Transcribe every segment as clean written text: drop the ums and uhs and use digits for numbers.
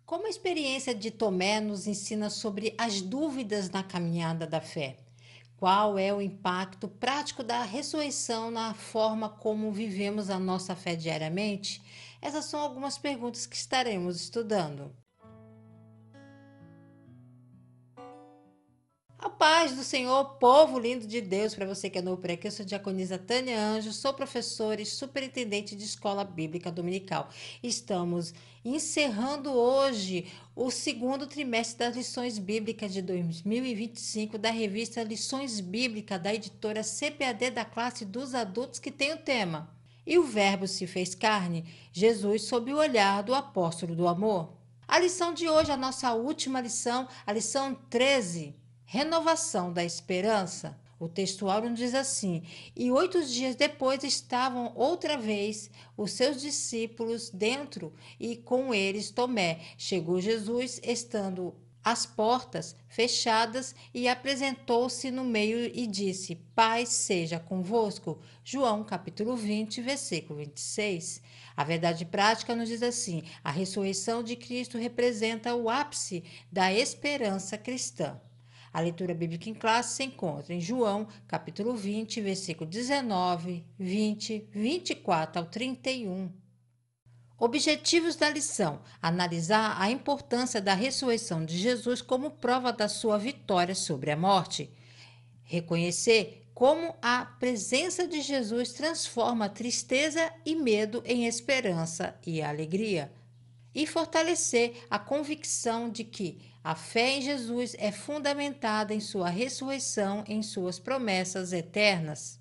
Como a experiência de Tomé nos ensina sobre as dúvidas na caminhada da fé? Qual é o impacto prático da ressurreição na forma como vivemos a nossa fé diariamente? Essas são algumas perguntas que estaremos estudando. A paz do Senhor, povo lindo de Deus, para você que é novo por aqui, eu sou a diaconisa Tânia Anjos, sou professora e superintendente de escola bíblica dominical. Estamos encerrando hoje o segundo trimestre das lições bíblicas de 2025 da revista Lições Bíblicas da editora CPAD da classe dos adultos, que tem o tema E o Verbo se fez carne, Jesus sob o olhar do apóstolo do amor. A lição de hoje, a nossa última lição, a lição 13, Renovação da Esperança. O textual nos diz assim: E 8 dias depois estavam outra vez os seus discípulos dentro e com eles Tomé. Chegou Jesus, estando as portas fechadas, e apresentou-se no meio e disse: Paz seja convosco. João capítulo 20, versículo 26. A verdade prática nos diz assim: a ressurreição de Cristo representa o ápice da esperança cristã. A leitura bíblica em classe se encontra em João, capítulo 20, versículo 19, 20, 24 ao 31. Objetivos da lição: analisar a importância da ressurreição de Jesus como prova da sua vitória sobre a morte. Reconhecer como a presença de Jesus transforma tristeza e medo em esperança e alegria. E fortalecer a convicção de que a fé em Jesus é fundamentada em sua ressurreição, em suas promessas eternas.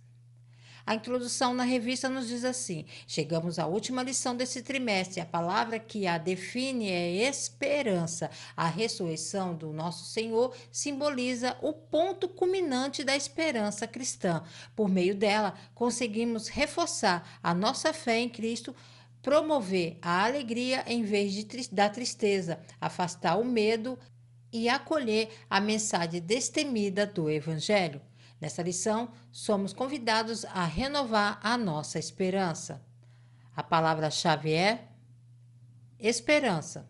A introdução na revista nos diz assim: chegamos à última lição desse trimestre. A palavra que a define é esperança. A ressurreição do nosso Senhor simboliza o ponto culminante da esperança cristã. Por meio dela, conseguimos reforçar a nossa fé em Cristo, promover a alegria em vez da tristeza, afastar o medo e acolher a mensagem destemida do Evangelho. Nessa lição, somos convidados a renovar a nossa esperança. A palavra-chave é esperança.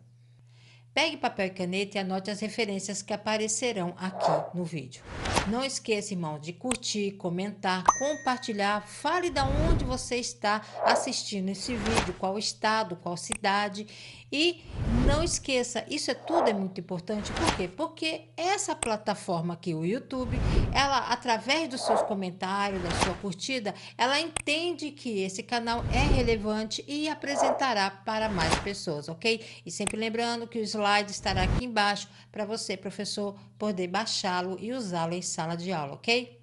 Pegue papel e caneta e anote as referências que aparecerão aqui no vídeo. Não esqueça, irmão, de curtir, comentar, compartilhar. Fale de onde você está assistindo esse vídeo, qual estado, qual cidade. E não esqueça, isso tudo é muito importante. Por quê? Porque essa plataforma aqui, o YouTube, ela, através dos seus comentários, da sua curtida, ela entende que esse canal é relevante e apresentará para mais pessoas, ok? E sempre lembrando que o slide estará aqui embaixo para você, professor, poder baixá-lo e usá-lo em sala de aula, ok?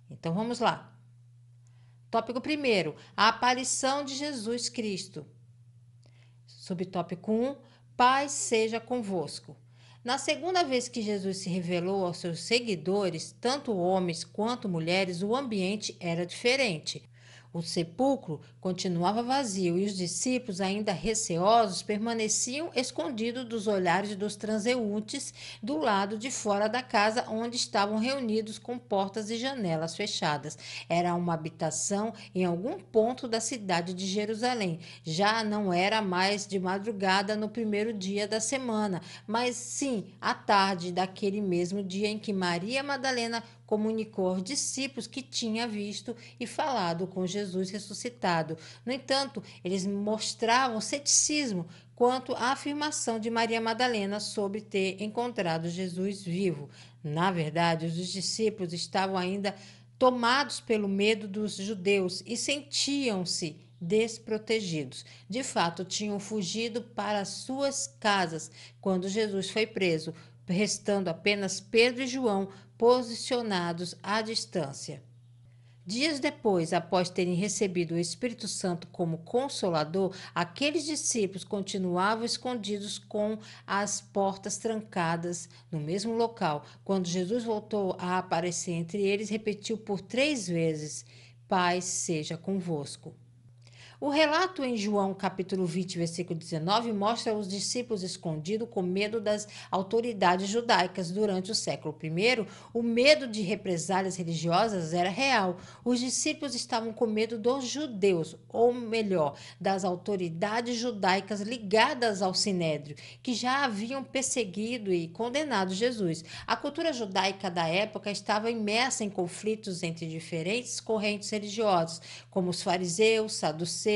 Então vamos lá. Tópico 1: a aparição de Jesus Cristo. Subtópico 1: Paz seja convosco. Na segunda vez que Jesus se revelou aos seus seguidores, tanto homens quanto mulheres, o ambiente era diferente. O sepulcro continuava vazio e os discípulos, ainda receosos, permaneciam escondidos dos olhares dos transeuntes do lado de fora da casa, onde estavam reunidos com portas e janelas fechadas. Era uma habitação em algum ponto da cidade de Jerusalém. Já não era mais de madrugada no primeiro dia da semana, mas sim à tarde daquele mesmo dia em que Maria Madalena comunicou aos discípulos que tinha visto e falado com Jesus ressuscitado. No entanto, eles mostravam ceticismo quanto à afirmação de Maria Madalena sobre ter encontrado Jesus vivo. Na verdade, os discípulos estavam ainda tomados pelo medo dos judeus e sentiam-se desprotegidos. De fato, tinham fugido para suas casas quando Jesus foi preso, restando apenas Pedro e João posicionados à distância. Dias depois, após terem recebido o Espírito Santo como consolador, aqueles discípulos continuavam escondidos com as portas trancadas no mesmo local. Quando Jesus voltou a aparecer entre eles, repetiu por 3 vezes: Paz seja convosco. O relato em João capítulo 20, versículo 19, mostra os discípulos escondidos com medo das autoridades judaicas. Durante o século I, o medo de represálias religiosas era real. Os discípulos estavam com medo dos judeus, ou melhor, das autoridades judaicas ligadas ao Sinédrio, que já haviam perseguido e condenado Jesus. A cultura judaica da época estava imersa em conflitos entre diferentes correntes religiosas, como os fariseus, saduceus,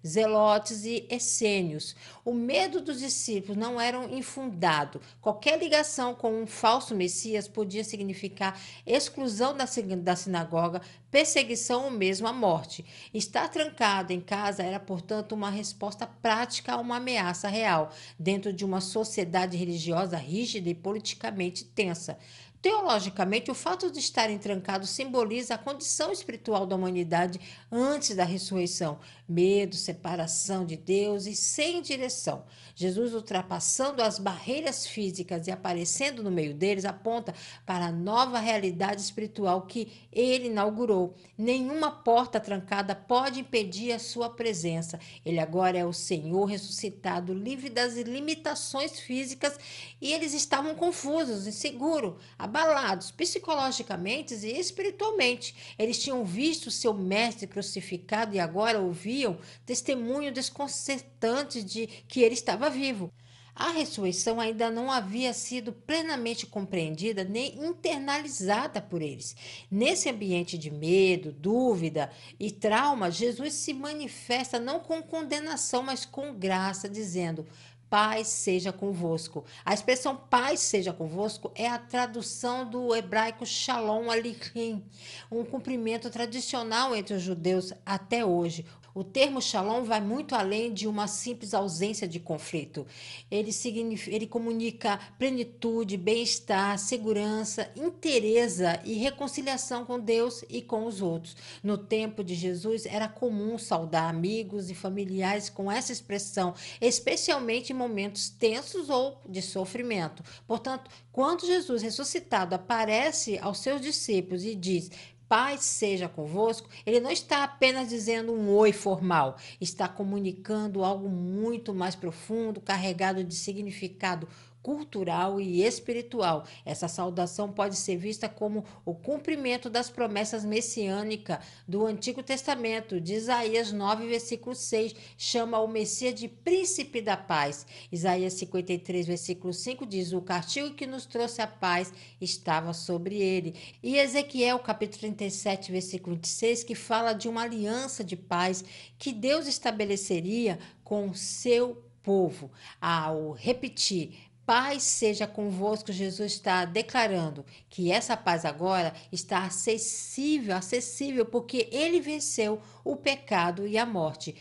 zelotes e essênios. O medo dos discípulos não era infundado. Qualquer ligação com um falso Messias podia significar exclusão da sinagoga, perseguição ou mesmo a morte. Estar trancado em casa era, portanto, uma resposta prática a uma ameaça real, dentro de uma sociedade religiosa rígida e politicamente tensa. Teologicamente, o fato de estarem trancados simboliza a condição espiritual da humanidade antes da ressurreição: medo, separação de Deus e sem direção. Jesus, ultrapassando as barreiras físicas e aparecendo no meio deles, aponta para a nova realidade espiritual que ele inaugurou. Nenhuma porta trancada pode impedir a sua presença. Ele agora é o Senhor ressuscitado, livre das limitações físicas, e eles estavam confusos, inseguros, abalados psicologicamente e espiritualmente. Eles tinham visto seu mestre crucificado e agora ouviam testemunho desconcertante de que ele estava vivo. A ressurreição ainda não havia sido plenamente compreendida nem internalizada por eles. Nesse ambiente de medo, dúvida e trauma, Jesus se manifesta não com condenação, mas com graça, dizendo: paz seja convosco. A expressão paz seja convosco é a tradução do hebraico shalom aleichem, um cumprimento tradicional entre os judeus até hoje. O termo shalom vai muito além de uma simples ausência de conflito. Ele comunica plenitude, bem-estar, segurança, inteireza e reconciliação com Deus e com os outros. No tempo de Jesus, era comum saudar amigos e familiares com essa expressão, especialmente em momentos tensos ou de sofrimento. Portanto, quando Jesus ressuscitado aparece aos seus discípulos e diz: paz seja convosco, ele não está apenas dizendo um oi formal, está comunicando algo muito mais profundo, carregado de significado cultural e espiritual. Essa saudação pode ser vista como o cumprimento das promessas messiânicas do Antigo Testamento. De Isaías 9, versículo 6, chama o Messias de príncipe da paz. Isaías 53, versículo 5 diz: o castigo que nos trouxe a paz estava sobre ele. E Ezequiel, capítulo 37, versículo 26, que fala de uma aliança de paz que Deus estabeleceria com o seu povo. Ao repetir: paz seja convosco, Jesus está declarando que essa paz agora está acessível, porque ele venceu o pecado e a morte.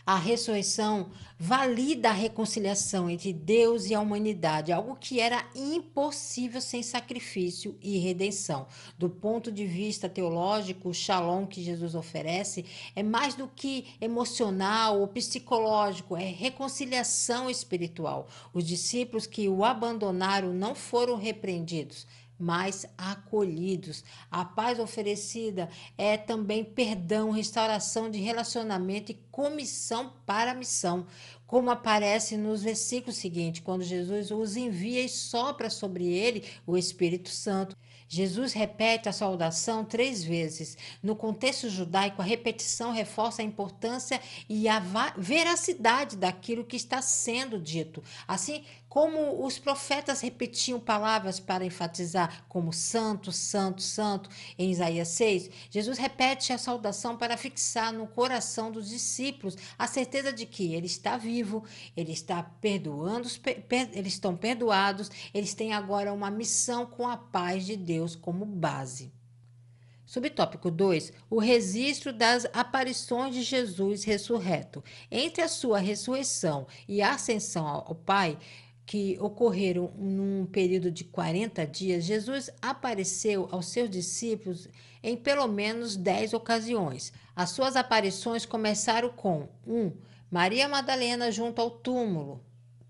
A ressurreição valida a reconciliação entre Deus e a humanidade, algo que era impossível sem sacrifício e redenção. Do ponto de vista teológico, o shalom que Jesus oferece é mais do que emocional ou psicológico, é reconciliação espiritual. Os discípulos que o abandonaram não foram repreendidos, mas acolhidos. A paz oferecida é também perdão, restauração de relacionamento e comissão para a missão, como aparece nos versículos seguintes, quando Jesus os envia e sopra sobre ele o Espírito Santo. Jesus repete a saudação 3 vezes. No contexto judaico, a repetição reforça a importância e a veracidade daquilo que está sendo dito. Assim como os profetas repetiam palavras para enfatizar, como santo, santo, santo, em Isaías 6, Jesus repete a saudação para fixar no coração dos discípulos a certeza de que ele está vivo, ele está perdoando, eles estão perdoados, eles têm agora uma missão com a paz de Deus como base. Subtópico 2. O registro das aparições de Jesus ressurreto. Entre a sua ressurreição e a ascensão ao Pai, que ocorreram num período de 40 dias, Jesus apareceu aos seus discípulos em pelo menos 10 ocasiões. As suas aparições começaram com 1. Maria Madalena junto ao túmulo.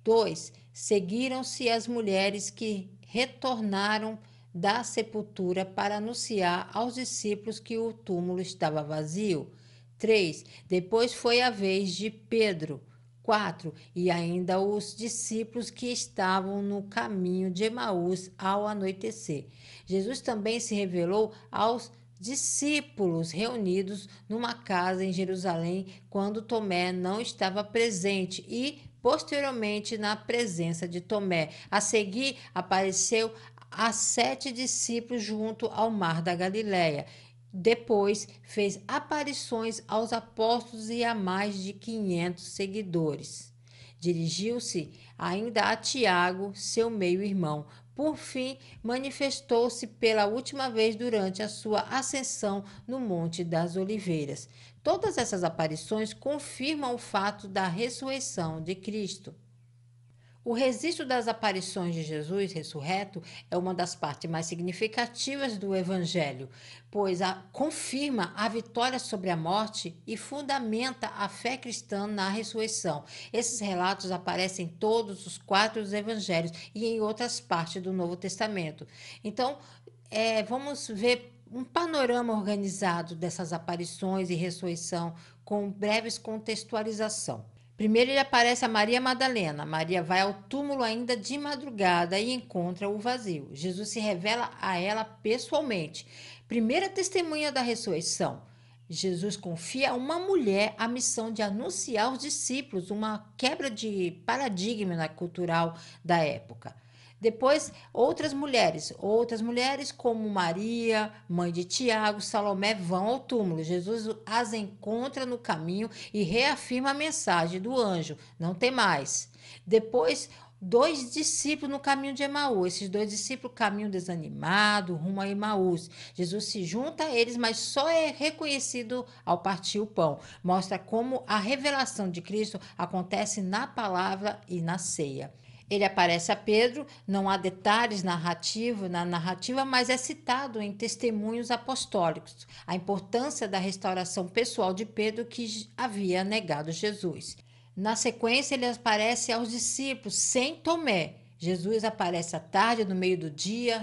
2. Seguiram-se as mulheres que retornaram da sepultura para anunciar aos discípulos que o túmulo estava vazio. 3. Depois foi a vez de Pedro. 4. E ainda os discípulos que estavam no caminho de Emaús ao anoitecer. Jesus também se revelou aos discípulos reunidos numa casa em Jerusalém quando Tomé não estava presente e, posteriormente, na presença de Tomé. A seguir, apareceu a 7 discípulos junto ao mar da Galileia. Depois, fez aparições aos apóstolos e a mais de 500 seguidores. Dirigiu-se ainda a Tiago, seu meio-irmão. Por fim, manifestou-se pela última vez durante a sua ascensão no Monte das Oliveiras. Todas essas aparições confirmam o fato da ressurreição de Cristo. O registro das aparições de Jesus ressurreto é uma das partes mais significativas do Evangelho, pois confirma a vitória sobre a morte e fundamenta a fé cristã na ressurreição. Esses relatos aparecem em todos os 4 evangelhos e em outras partes do Novo Testamento. Então, vamos ver um panorama organizado dessas aparições e ressurreição com breves contextualização. Primeiro ele aparece a Maria Madalena. Maria vai ao túmulo ainda de madrugada e encontra o vazio. Jesus se revela a ela pessoalmente. Primeira testemunha da ressurreição. Jesus confia a uma mulher a missão de anunciar aos discípulos, uma quebra de paradigma cultural da época. Depois, outras mulheres como Maria, mãe de Tiago, Salomé, vão ao túmulo. Jesus as encontra no caminho e reafirma a mensagem do anjo: não tem mais. Depois, 2 discípulos no caminho de Emaús. Esses 2 discípulos caminham desanimado, rumo a Emaús. Jesus se junta a eles, mas só é reconhecido ao partir o pão. Mostra como a revelação de Cristo acontece na palavra e na ceia. Ele aparece a Pedro, não há detalhes na narrativa, mas é citado em testemunhos apostólicos a importância da restauração pessoal de Pedro, que havia negado Jesus. Na sequência, ele aparece aos discípulos sem Tomé. Jesus aparece à tarde, no meio do dia,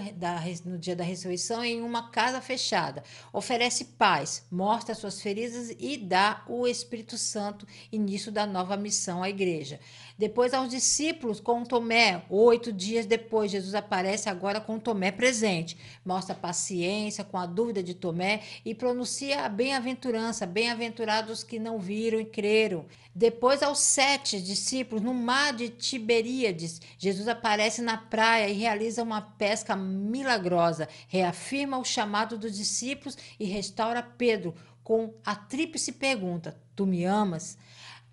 no dia da ressurreição, em uma casa fechada. Oferece paz, mostra suas feridas e dá o Espírito Santo, início da nova missão à igreja. Depois aos discípulos com Tomé, 8 dias depois, Jesus aparece agora com Tomé presente. Mostra paciência com a dúvida de Tomé e pronuncia a bem-aventurança, bem-aventurados que não viram e creram. Depois aos 7 discípulos no mar de Tiberíades, Jesus aparece na praia e realiza uma pesca milagrosa, reafirma o chamado dos discípulos e restaura Pedro com a tríplice pergunta: tu me amas?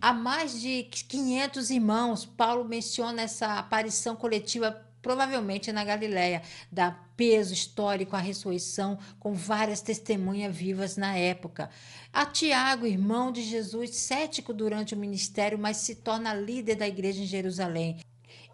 Há mais de 500 irmãos, Paulo menciona essa aparição coletiva provavelmente na Galileia, dá peso histórico à ressurreição, com várias testemunhas vivas na época. A Tiago, irmão de Jesus, cético durante o ministério, mas se torna líder da igreja em Jerusalém.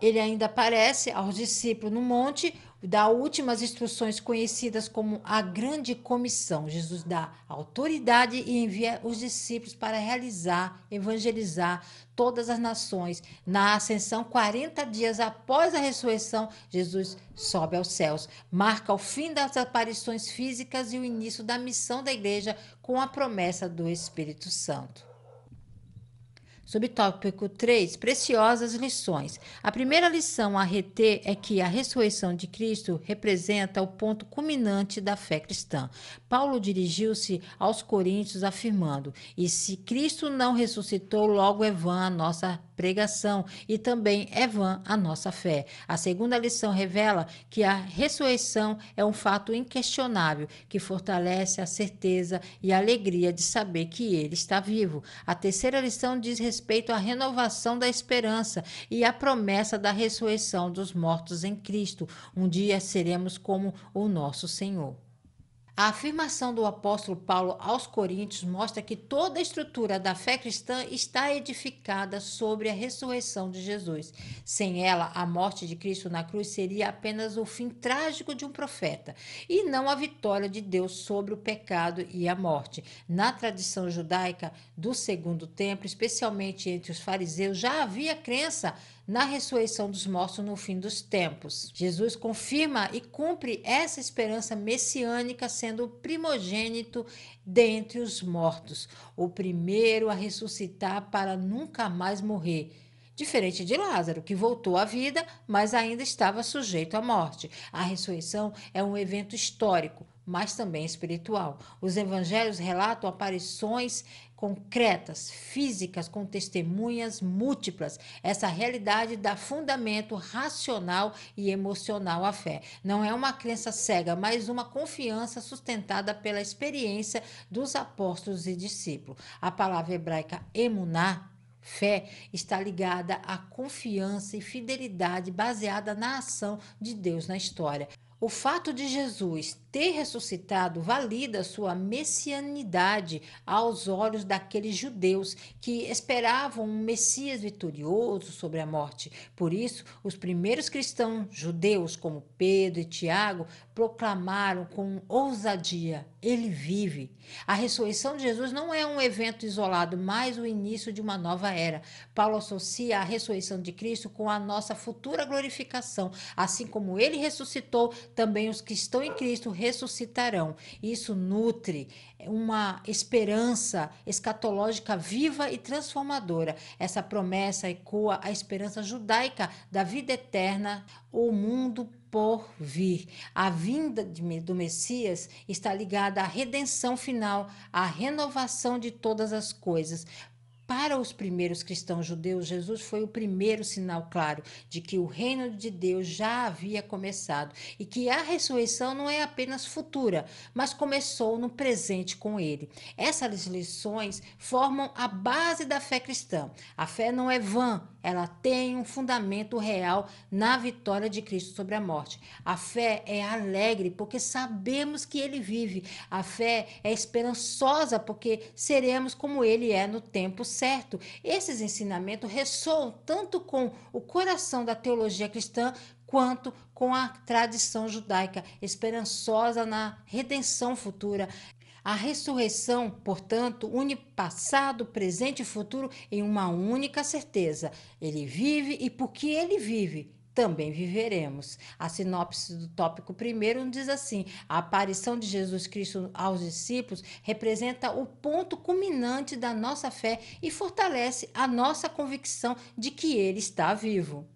Ele ainda aparece aos discípulos no monte, dá últimas instruções conhecidas como a Grande Comissão. Jesus dá autoridade e envia os discípulos para realizar, evangelizar todas as nações. Na ascensão, 40 dias após a ressurreição, Jesus sobe aos céus. Marca o fim das aparições físicas e o início da missão da igreja com a promessa do Espírito Santo. Subtópico 3. Preciosas lições. A primeira lição a reter é que a ressurreição de Cristo representa o ponto culminante da fé cristã. Paulo dirigiu-se aos coríntios afirmando: e se Cristo não ressuscitou, logo é vã a nossa pregação e também é vã a nossa fé. A segunda lição revela que a ressurreição é um fato inquestionável que fortalece a certeza e a alegria de saber que ele está vivo. A terceira lição diz respeito à renovação da esperança e à promessa da ressurreição dos mortos em Cristo. Um dia seremos como o nosso Senhor. A afirmação do apóstolo Paulo aos Coríntios mostra que toda a estrutura da fé cristã está edificada sobre a ressurreição de Jesus. Sem ela, a morte de Cristo na cruz seria apenas o fim trágico de um profeta, e não a vitória de Deus sobre o pecado e a morte. Na tradição judaica do Segundo Templo, especialmente entre os fariseus, já havia crença na ressurreição dos mortos no fim dos tempos. Jesus confirma e cumpre essa esperança messiânica, sendo o primogênito dentre os mortos, o primeiro a ressuscitar para nunca mais morrer. Diferente de Lázaro, que voltou à vida, mas ainda estava sujeito à morte. A ressurreição é um evento histórico, mas também espiritual. Os evangelhos relatam aparições concretas, físicas, com testemunhas múltiplas. Essa realidade dá fundamento racional e emocional à fé. Não é uma crença cega, mas uma confiança sustentada pela experiência dos apóstolos e discípulos. A palavra hebraica emuná, fé, está ligada à confiança e fidelidade baseada na ação de Deus na história. O fato de Jesus ter ressuscitado valida sua messianidade aos olhos daqueles judeus que esperavam um Messias vitorioso sobre a morte. Por isso, os primeiros cristãos judeus, como Pedro e Tiago, proclamaram com ousadia: Ele vive. A ressurreição de Jesus não é um evento isolado, mas o início de uma nova era. Paulo associa a ressurreição de Cristo com a nossa futura glorificação. Assim como ele ressuscitou, também os que estão em Cristo ressuscitarão. Isso nutre uma esperança escatológica viva e transformadora. Essa promessa ecoa a esperança judaica da vida eterna, o mundo por vir. A vinda do Messias está ligada à redenção final, à renovação de todas as coisas. Para os primeiros cristãos judeus, Jesus foi o primeiro sinal claro de que o reino de Deus já havia começado e que a ressurreição não é apenas futura, mas começou no presente com ele. Essas lições formam a base da fé cristã. A fé não é vã, ela tem um fundamento real na vitória de Cristo sobre a morte. A fé é alegre porque sabemos que ele vive. A fé é esperançosa porque seremos como ele é no tempo certo. Esses ensinamentos ressoam tanto com o coração da teologia cristã quanto com a tradição judaica, esperançosa na redenção futura. A ressurreição, portanto, une passado, presente e futuro em uma única certeza. Ele vive e porque ele vive, também viveremos. A sinopse do tópico primeiro diz assim: a aparição de Jesus Cristo aos discípulos representa o ponto culminante da nossa fé e fortalece a nossa convicção de que ele está vivo.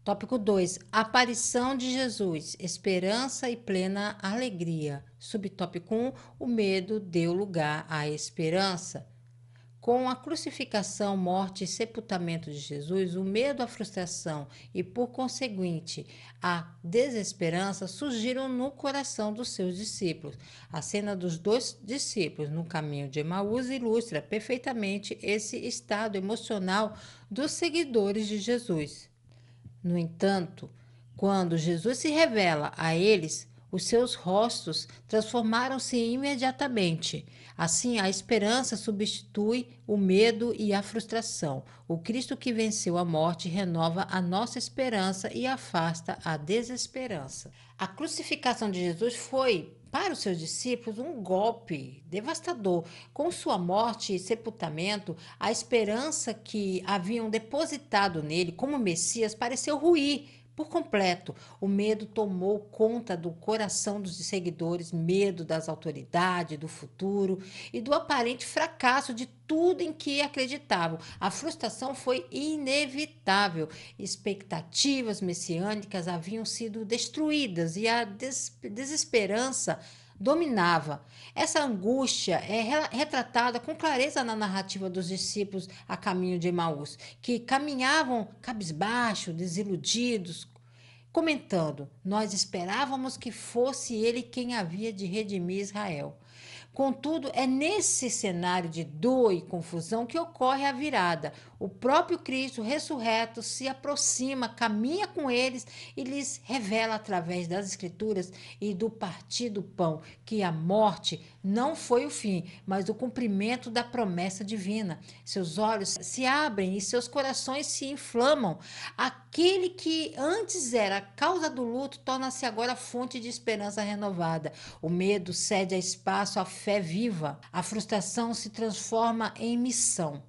Tópico 2. Aparição de Jesus, esperança e plena alegria. Subtópico 1. O medo deu lugar à esperança. Com a crucificação, morte e sepultamento de Jesus, o medo, a frustração e, por conseguinte, a desesperança surgiram no coração dos seus discípulos. A cena dos dois discípulos no caminho de Emaús ilustra perfeitamente esse estado emocional dos seguidores de Jesus. No entanto, quando Jesus se revela a eles, os seus rostos transformaram-se imediatamente. Assim, a esperança substitui o medo e a frustração. O Cristo que venceu a morte renova a nossa esperança e afasta a desesperança. A crucificação de Jesus foi, para os seus discípulos, um golpe devastador. Com sua morte e sepultamento, a esperança que haviam depositado nele como Messias pareceu ruir por completo. O medo tomou conta do coração dos seguidores, medo das autoridades, do futuro e do aparente fracasso de tudo em que acreditavam. A frustração foi inevitável. Expectativas messiânicas haviam sido destruídas e a desesperança dominava. Essa angústia é retratada com clareza na narrativa dos discípulos a caminho de Emaús, que caminhavam cabisbaixo, desiludidos, comentando: nós esperávamos que fosse ele quem havia de redimir Israel. Contudo, é nesse cenário de dor e confusão que ocorre a virada. O próprio Cristo ressurreto se aproxima, caminha com eles e lhes revela através das Escrituras e do partir do pão que a morte não foi o fim, mas o cumprimento da promessa divina. Seus olhos se abrem e seus corações se inflamam. Aquele que antes era a causa do luto torna-se agora fonte de esperança renovada. O medo cede espaço à fé viva. A frustração se transforma em missão.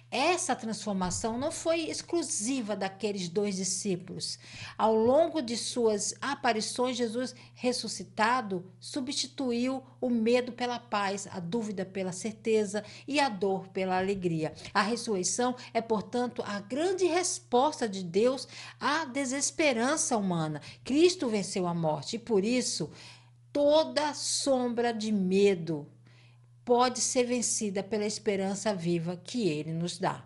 Essa transformação não foi exclusiva daqueles dois discípulos. Ao longo de suas aparições, Jesus ressuscitado substituiu o medo pela paz, a dúvida pela certeza e a dor pela alegria. A ressurreição é, portanto, a grande resposta de Deus à desesperança humana. Cristo venceu a morte e, por isso, toda sombra de medo pode ser vencida pela esperança viva que ele nos dá.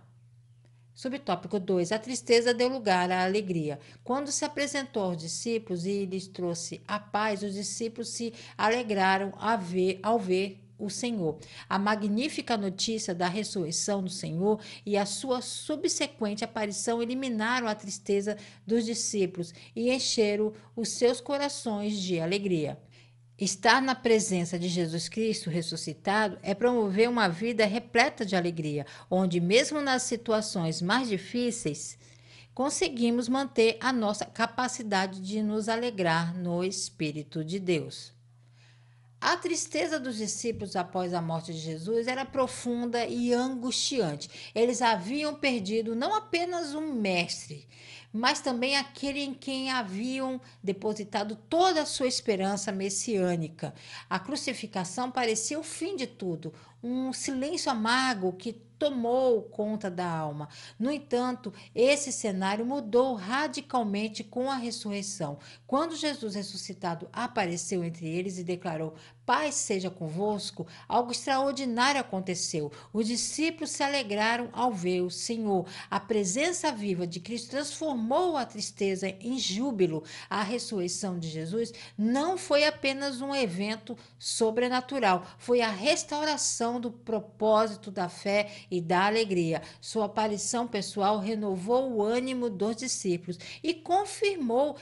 Subtópico 2. A tristeza deu lugar à alegria. Quando se apresentou aos discípulos e lhes trouxe a paz, os discípulos se alegraram ao ver o Senhor. A magnífica notícia da ressurreição do Senhor e a sua subsequente aparição eliminaram a tristeza dos discípulos e encheram os seus corações de alegria. Estar na presença de Jesus Cristo ressuscitado é promover uma vida repleta de alegria, onde, mesmo nas situações mais difíceis, conseguimos manter a nossa capacidade de nos alegrar no Espírito de Deus. A tristeza dos discípulos após a morte de Jesus era profunda e angustiante. Eles haviam perdido não apenas um mestre, mas também aquele em quem haviam depositado toda a sua esperança messiânica. A crucificação parecia o fim de tudo, um silêncio amargo que tomou conta da alma. No entanto, esse cenário mudou radicalmente com a ressurreição. Quando Jesus ressuscitado apareceu entre eles e declarou: "Paz seja convosco", algo extraordinário aconteceu. Os discípulos se alegraram ao ver o Senhor. A presença viva de Cristo transformou a tristeza em júbilo. A ressurreição de Jesus não foi apenas um evento sobrenatural, foi a restauração do propósito da fé e da alegria. Sua aparição pessoal renovou o ânimo dos discípulos e confirmou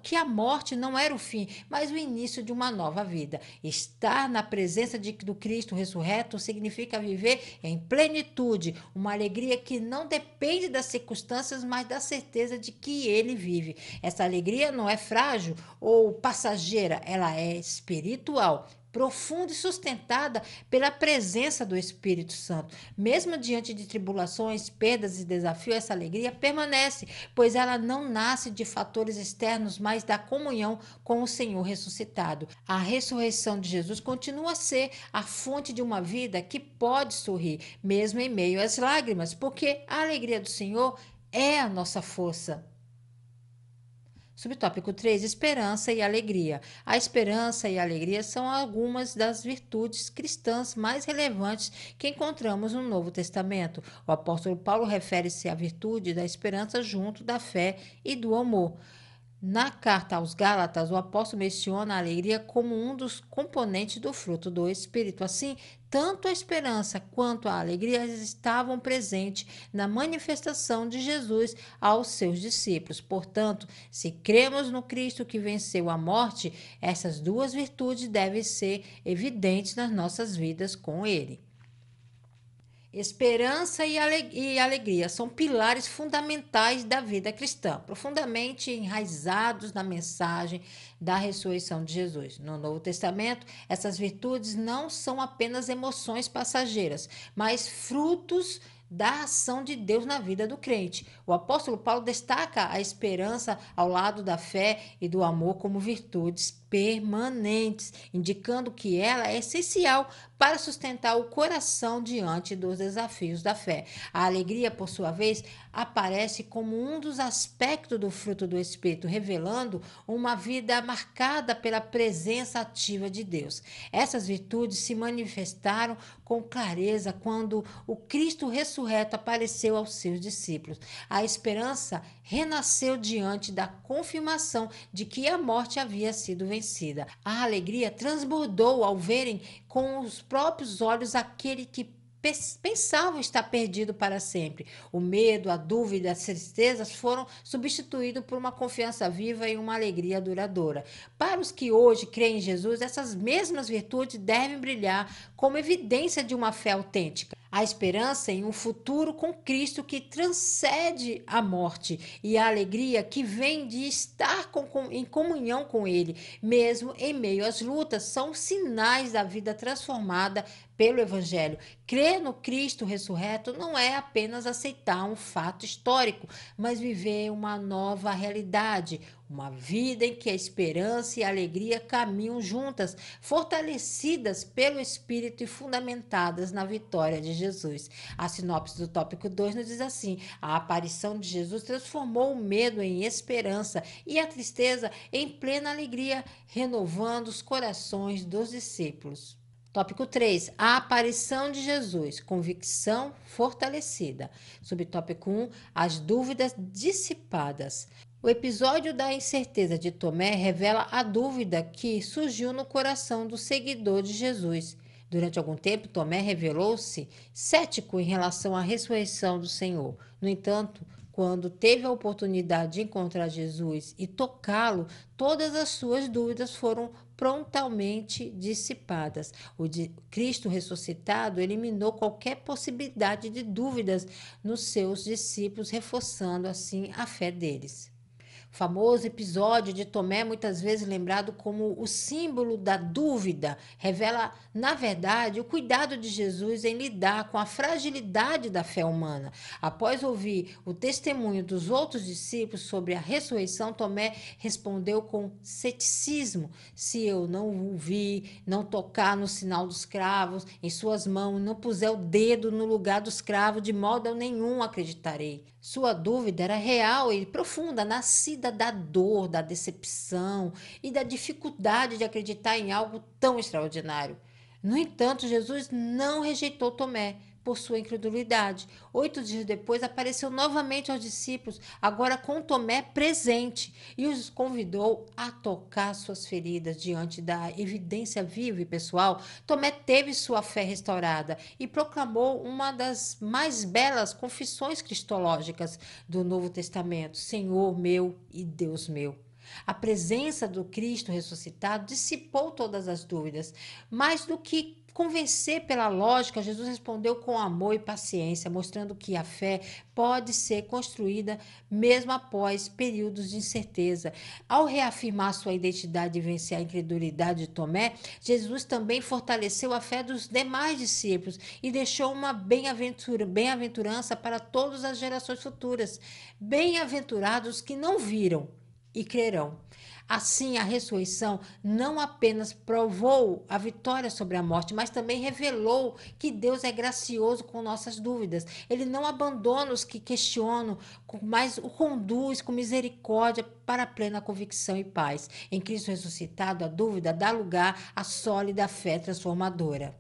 que a morte não era o fim, mas o início de uma nova vida. Estar na presença do Cristo ressurreto significa viver em plenitude, uma alegria que não depende das circunstâncias, mas da certeza de que Ele vive. Essa alegria não é frágil ou passageira, ela é espiritual, profunda e sustentada pela presença do Espírito Santo. Mesmo diante de tribulações, perdas e desafios, essa alegria permanece, pois ela não nasce de fatores externos, mas da comunhão com o Senhor ressuscitado. A ressurreição de Jesus continua a ser a fonte de uma vida que pode sorrir, mesmo em meio às lágrimas, porque a alegria do Senhor é a nossa força. Subtópico 3. Esperança e alegria. A esperança e a alegria são algumas das virtudes cristãs mais relevantes que encontramos no Novo Testamento. O apóstolo Paulo refere-se à virtude da esperança junto da fé e do amor. Na carta aos Gálatas, o apóstolo menciona a alegria como um dos componentes do fruto do Espírito. Assim, tanto a esperança quanto a alegria estavam presentes na manifestação de Jesus aos seus discípulos. Portanto, se cremos no Cristo que venceu a morte, essas duas virtudes devem ser evidentes nas nossas vidas com Ele. Esperança e alegria são pilares fundamentais da vida cristã, profundamente enraizados na mensagem da ressurreição de Jesus. No Novo Testamento, essas virtudes não são apenas emoções passageiras, mas frutos da ação de Deus na vida do crente. O apóstolo Paulo destaca a esperança ao lado da fé e do amor como virtudes permanentes, indicando que ela é essencial para sustentar o coração diante dos desafios da fé. A alegria, por sua vez, aparece como um dos aspectos do fruto do Espírito, revelando uma vida marcada pela presença ativa de Deus. Essas virtudes se manifestaram com clareza quando o Cristo ressurreto apareceu aos seus discípulos. A esperança renasceu diante da confirmação de que a morte havia sido vencida. A alegria transbordou ao verem com os próprios olhos aquele que pensavam estar perdido para sempre. O medo, a dúvida, as tristezas foram substituídos por uma confiança viva e uma alegria duradoura. Para os que hoje creem em Jesus, essas mesmas virtudes devem brilhar como evidência de uma fé autêntica. A esperança em um futuro com Cristo que transcende a morte e a alegria que vem de estar em comunhão com Ele, mesmo em meio às lutas, são sinais da vida transformada pelo Evangelho. Crer no Cristo ressurreto não é apenas aceitar um fato histórico, mas viver uma nova realidade, uma vida em que a esperança e a alegria caminham juntas, fortalecidas pelo Espírito e fundamentadas na vitória de Jesus. A sinopse do tópico 2 nos diz assim: a aparição de Jesus transformou o medo em esperança e a tristeza em plena alegria, renovando os corações dos discípulos. Tópico 3. A aparição de Jesus. Convicção fortalecida. Subtópico 1. As dúvidas dissipadas. O episódio da incerteza de Tomé revela a dúvida que surgiu no coração do seguidor de Jesus. Durante algum tempo, Tomé revelou-se cético em relação à ressurreição do Senhor. No entanto, quando teve a oportunidade de encontrar Jesus e tocá-lo, todas as suas dúvidas foram prontamente dissipadas. Cristo ressuscitado eliminou qualquer possibilidade de dúvidas nos seus discípulos, reforçando assim a fé deles. O famoso episódio de Tomé, muitas vezes lembrado como o símbolo da dúvida, revela, na verdade, o cuidado de Jesus em lidar com a fragilidade da fé humana. Após ouvir o testemunho dos outros discípulos sobre a ressurreição, Tomé respondeu com ceticismo: se eu não o vi, não tocar no sinal dos cravos em suas mãos, não puser o dedo no lugar dos cravos, de modo nenhum acreditarei. Sua dúvida era real e profunda, nascida da dor, da decepção e da dificuldade de acreditar em algo tão extraordinário. No entanto, Jesus não rejeitou Tomé por sua incredulidade. 8 dias depois, apareceu novamente aos discípulos, agora com Tomé presente, e os convidou a tocar suas feridas. Diante da evidência viva e pessoal, Tomé teve sua fé restaurada e proclamou uma das mais belas confissões cristológicas do Novo Testamento: Senhor meu e Deus meu. A presença do Cristo ressuscitado dissipou todas as dúvidas. Mais do que convencer pela lógica, Jesus respondeu com amor e paciência, mostrando que a fé pode ser construída mesmo após períodos de incerteza. Ao reafirmar sua identidade e vencer a incredulidade de Tomé, Jesus também fortaleceu a fé dos demais discípulos e deixou uma bem-aventurança para todas as gerações futuras. Bem-aventurados que não viram e crerão. Assim, a ressurreição não apenas provou a vitória sobre a morte, mas também revelou que Deus é gracioso com nossas dúvidas. Ele não abandona os que questionam, mas o conduz com misericórdia para a plena convicção e paz. Em Cristo ressuscitado, a dúvida dá lugar à sólida fé transformadora.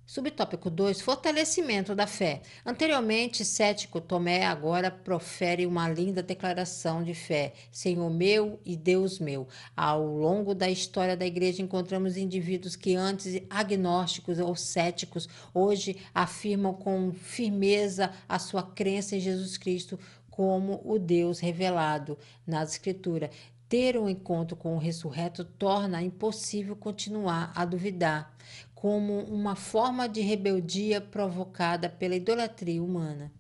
Subtópico 2. Fortalecimento da fé. Anteriormente cético, Tomé agora profere uma linda declaração de fé: Senhor meu e Deus meu. Ao longo da história da igreja, encontramos indivíduos que antes agnósticos ou céticos, hoje afirmam com firmeza a sua crença em Jesus Cristo como o Deus revelado nas Escrituras. Ter um encontro com o ressurreto torna impossível continuar a duvidar, como uma forma de rebeldia provocada pela idolatria humana.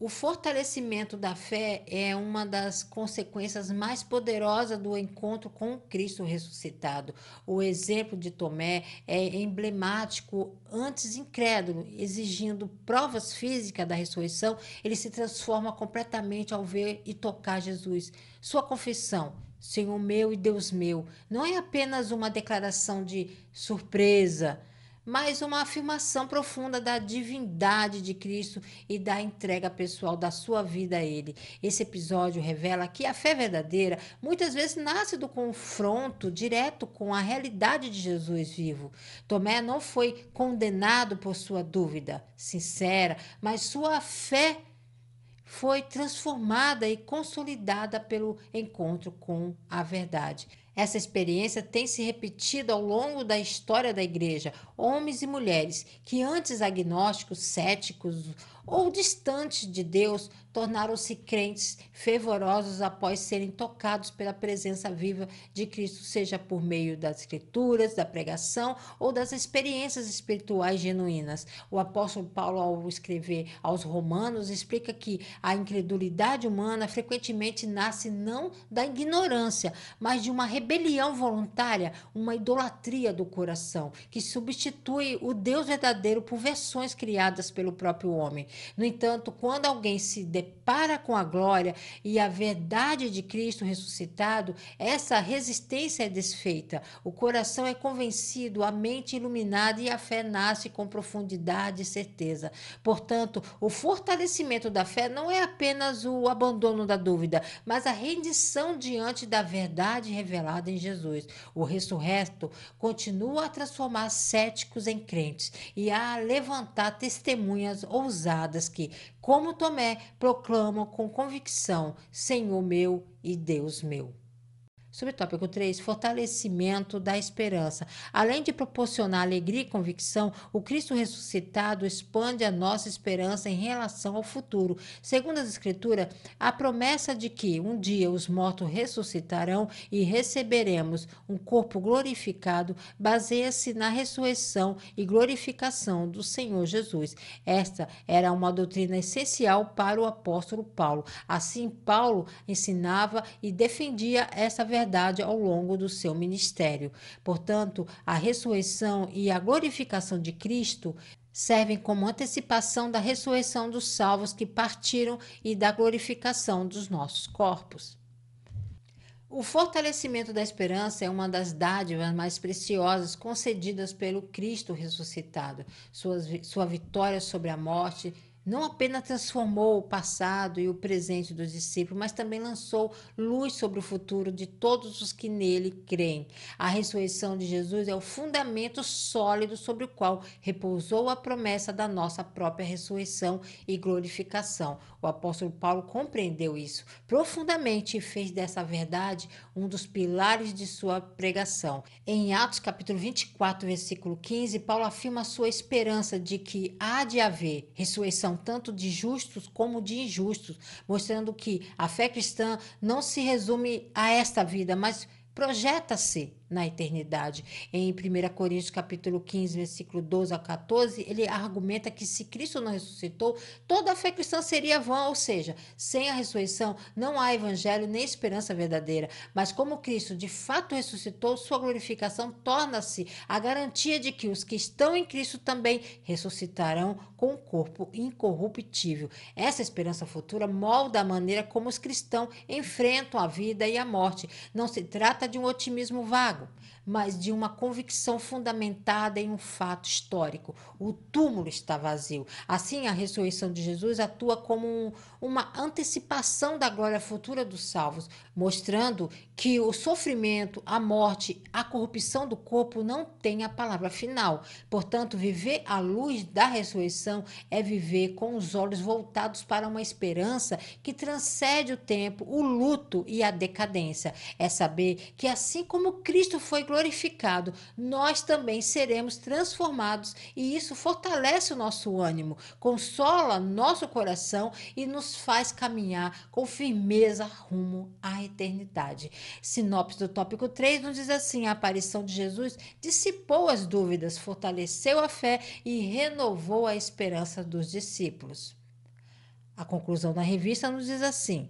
O fortalecimento da fé é uma das consequências mais poderosas do encontro com Cristo ressuscitado. O exemplo de Tomé é emblemático, antes incrédulo, exigindo provas físicas da ressurreição, ele se transforma completamente ao ver e tocar Jesus. Sua confissão: Senhor meu e Deus meu, não é apenas uma declaração de surpresa, mas uma afirmação profunda da divindade de Cristo e da entrega pessoal da sua vida a Ele. Esse episódio revela que a fé verdadeira muitas vezes nasce do confronto direto com a realidade de Jesus vivo. Tomé não foi condenado por sua dúvida sincera, mas sua fé foi transformada e consolidada pelo encontro com a verdade. Essa experiência tem se repetido ao longo da história da igreja. Homens e mulheres que antes agnósticos, céticos ou distantes de Deus, tornaram-se crentes fervorosos após serem tocados pela presença viva de Cristo, seja por meio das escrituras, da pregação ou das experiências espirituais genuínas. O apóstolo Paulo, ao escrever aos Romanos, explica que a incredulidade humana frequentemente nasce não da ignorância, mas de uma rebelião voluntária, uma idolatria do coração, que substitui o Deus verdadeiro por versões criadas pelo próprio homem. No entanto, quando alguém se depara com a glória e a verdade de Cristo ressuscitado, essa resistência é desfeita. O coração é convencido, a mente iluminada e a fé nasce com profundidade e certeza. Portanto, o fortalecimento da fé não é apenas o abandono da dúvida, mas a rendição diante da verdade revelada em Jesus. O ressurreto continua a transformar céticos em crentes e a levantar testemunhas ousadas que, como Tomé, proclamam com convicção: Senhor meu e Deus meu. Subtópico 3, fortalecimento da esperança. Além de proporcionar alegria e convicção, o Cristo ressuscitado expande a nossa esperança em relação ao futuro. Segundo as Escrituras, a promessa de que um dia os mortos ressuscitarão e receberemos um corpo glorificado baseia-se na ressurreição e glorificação do Senhor Jesus. Esta era uma doutrina essencial para o apóstolo Paulo. Assim, Paulo ensinava e defendia essa verdade ao longo do seu ministério. Portanto, a ressurreição e a glorificação de Cristo servem como antecipação da ressurreição dos salvos que partiram e da glorificação dos nossos corpos. O fortalecimento da esperança é uma das dádivas mais preciosas concedidas pelo Cristo ressuscitado. Sua vitória sobre a morte não apenas transformou o passado e o presente dos discípulos, mas também lançou luz sobre o futuro de todos os que nele creem. A ressurreição de Jesus é o fundamento sólido sobre o qual repousou a promessa da nossa própria ressurreição e glorificação. O apóstolo Paulo compreendeu isso profundamente e fez dessa verdade um dos pilares de sua pregação. Em Atos capítulo 24, versículo 15, Paulo afirma a sua esperança de que há de haver ressurreição tanto de justos como de injustos, mostrando que a fé cristã não se resume a esta vida, mas projeta-se na eternidade. Em 1 Coríntios capítulo 15, versículo 12 a 14, ele argumenta que se Cristo não ressuscitou, toda a fé cristã seria vã, ou seja, sem a ressurreição não há evangelho nem esperança verdadeira. Mas como Cristo de fato ressuscitou, sua glorificação torna-se a garantia de que os que estão em Cristo também ressuscitarão com um corpo incorruptível. Essa esperança futura molda a maneira como os cristãos enfrentam a vida e a morte. Não se trata de um otimismo vago, mas de uma convicção fundamentada em um fato histórico. O túmulo está vazio. Assim, a ressurreição de Jesus atua como uma antecipação da glória futura dos salvos, mostrando que o sofrimento, a morte, a corrupção do corpo não têm a palavra final. Portanto, viver à luz da ressurreição é viver com os olhos voltados para uma esperança que transcende o tempo, o luto e a decadência. É saber que assim como Cristo foi glorificado, nós também seremos transformados, e isso fortalece o nosso ânimo, consola nosso coração e nos faz caminhar com firmeza rumo à eternidade. Sinopse do tópico 3 nos diz assim: a aparição de Jesus dissipou as dúvidas, fortaleceu a fé e renovou a esperança dos discípulos. A conclusão da revista nos diz assim: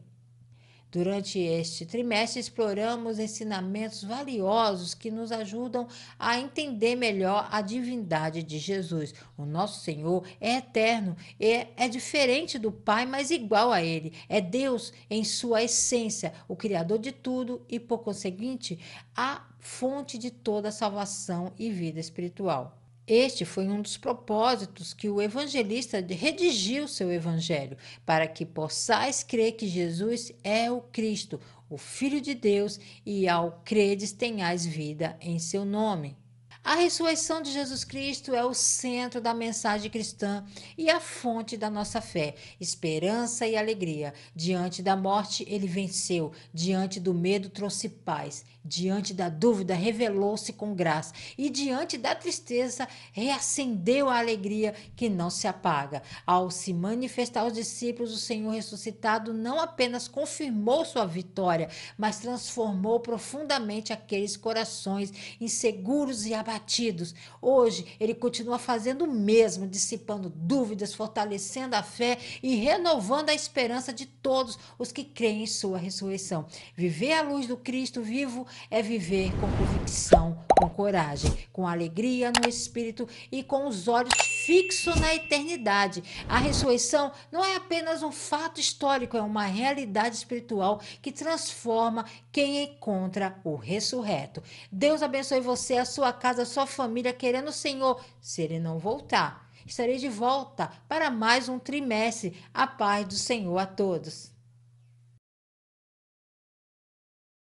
durante este trimestre, exploramos ensinamentos valiosos que nos ajudam a entender melhor a divindade de Jesus. O nosso Senhor é eterno, é diferente do Pai, mas igual a Ele. É Deus em sua essência, o Criador de tudo e, por conseguinte, a fonte de toda salvação e vida espiritual. Este foi um dos propósitos que o evangelista redigiu seu evangelho, para que possais crer que Jesus é o Cristo, o Filho de Deus, e ao credes tenhais vida em seu nome. A ressurreição de Jesus Cristo é o centro da mensagem cristã e a fonte da nossa fé, esperança e alegria. Diante da morte, ele venceu. Diante do medo, trouxe paz. Diante da dúvida, revelou-se com graça. E diante da tristeza, reacendeu a alegria que não se apaga. Ao se manifestar aos discípulos, o Senhor ressuscitado não apenas confirmou sua vitória, mas transformou profundamente aqueles corações inseguros e abatidos. Hoje, ele continua fazendo o mesmo, dissipando dúvidas, fortalecendo a fé e renovando a esperança de todos os que creem em sua ressurreição. Viver à luz do Cristo vivo é viver com convicção, com coragem, com alegria no espírito e com os olhos fixos na eternidade. A ressurreição não é apenas um fato histórico, é uma realidade espiritual que transforma quem encontra o ressurreto. Deus abençoe você, a sua casa, a sua família, querendo o Senhor, se Ele não voltar. Estarei de volta para mais um trimestre. A paz do Senhor a todos.